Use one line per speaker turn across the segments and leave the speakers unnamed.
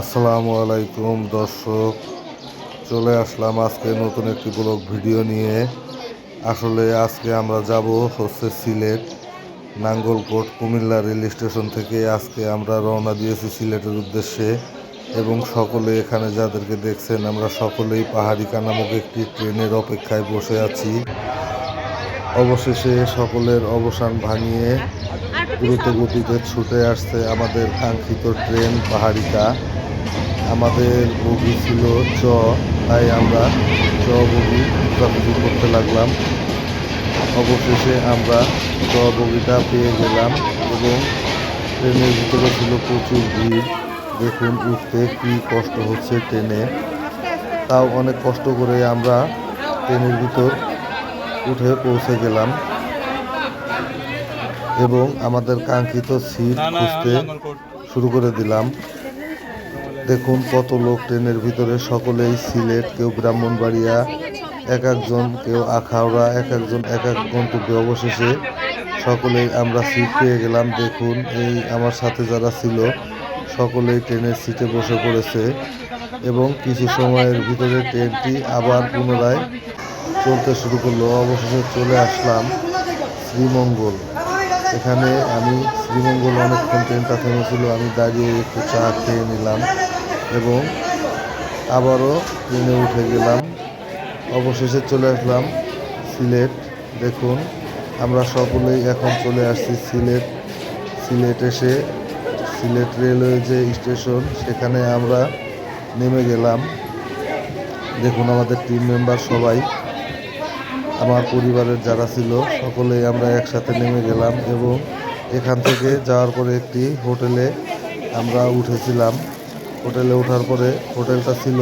আসসালামু আলাইকুম দর্শক, চলে আসলাম আজকে নতুন একটি ব্লগ ভিডিও নিয়ে। আসলে আজকে আমরা যাব সিলেট নাঙ্গলকোট কুমিল্লা রেল স্টেশন থেকে। আজকে আমরা রওনা দিয়েছি সিলেটের উদ্দেশ্যে এবং সকলে এখানে যাদেরকে দেখছেন আমরা সকলেই পাহাড়িকা নামক একটি ট্রেনের অপেক্ষায় বসে আছি। অবশেষে সকলের অবসান ভাঙিয়ে দ্রুত গতিতে ছুটে আসছে আমাদের কাঙ্ক্ষিত ট্রেন পাহাড়িকা। আমাদের বগি ছিল চ, তাই আমরা বগি খোঁজাখুঁজি করতে লাগলাম। অবশেষে আমরা বগিটা পেয়ে গেলাম এবং ট্রেনের ভিতরে ছিল প্রচুর ভিড়। দেখুন উঠতে কি কষ্ট হচ্ছে ট্রেনে, তাও অনেক কষ্ট করে আমরা ট্রেনের ভিতর উঠে পৌঁছে গেলাম এবং আমাদের কাঙ্ক্ষিত সিট খুঁজতে শুরু করে দিলাম। দেখুন কত লোক ট্রেনের ভিতরে, সকলেই সিলেট, কেউ ব্রাহ্মণবাড়িয়া, এক একজন কেউ আখাউড়া, এক একজন এক এক গন্তব্যে। অবশেষে সকলেই আমরা সিট পেয়ে গেলাম। দেখুন এই আমার সাথে যারা ছিল সকলেই ট্রেনের সিটে বসে পড়েছে এবং কিছু সময়ের ভিতরে ট্রেনটি আবার পুনরায় চলতে শুরু করলো। অবশেষে চলে আসলাম শ্রীমঙ্গল। এখানে আমি শ্রীমঙ্গল অনেকক্ষণ ট্রেনটা থেমেছিল, আমি দাঁড়িয়ে একটু চা খেয়ে নিলাম এবং আবারও ট্রেনে উঠে গেলাম। অবশেষে চলে আসলাম সিলেট। দেখুন আমরা সকলেই এখন চলে আসছি সিলেট। সিলেট এসে সিলেট রেলওয়ে যে স্টেশন সেখানে আমরা নেমে গেলাম। দেখুন আমাদের টিম মেম্বার সবাই, আমার পরিবারের যারা ছিল সকলেই আমরা একসাথে নেমে গেলাম এবং এখান থেকে যাওয়ার পরে একটি হোটেলে আমরা উঠেছিলাম। হোটেলে ওঠার পরে হোটেলটা ছিল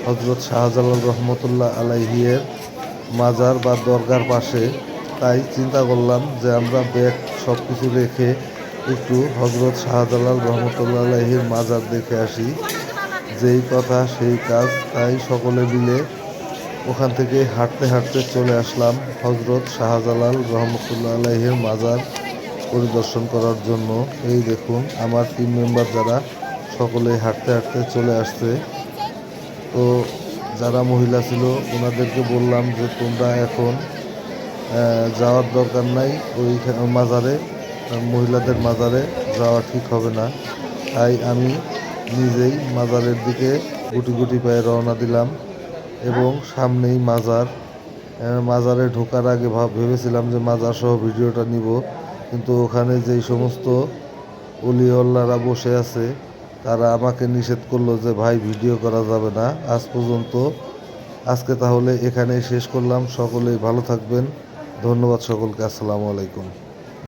হজরত শাহজালাল রহমতুল্লাহ আলাইহির মাজার বা দরগার পাশে। তাই চিন্তা করলাম যে আমরা ব্যাগ সব কিছু রেখে একটু হজরত শাহজালাল রহমতুল্লাহ আলাইহির মাজার দেখে আসি। যেই কথা সেই কাজ, তাই সকলে মিলে ওখান থেকে হাঁটতে হাঁটতে চলে আসলাম হজরত শাহজালাল রহমতুল্লাহ আলাইহির মাজার পরিদর্শন করার জন্য। এই দেখুন আমার টিম মেম্বার যারা সকলেই হাঁটতে হাঁটতে চলে আসছে। তো যারা মহিলা ছিল ওনাদেরকে বললাম যে তোমরা এখন যাওয়ার দরকার নাই, ওই মাজারে, মহিলাদের মাজারে যাওয়া ঠিক হবে না। তাই আমি নিজেই মাজারের দিকে গুটি গুটি পায়ে রওনা দিলাম এবং সামনেই মাজার। মাজারে ঢোকার আগে ভেবেছিলাম যে মাজার সহ ভিডিওটা নিব, কিন্তু ওখানে যেই সমস্ত অলিওয়াল্লারা বসে আছে তারা আমাকে নিষেধ করলো যে ভাই ভিডিও করা যাবে না। আজকে তাহলে এখানেই শেষ করলাম। সকলেই ভালো থাকবেন। ধন্যবাদ সকলকে। আসসালামু আলাইকুম।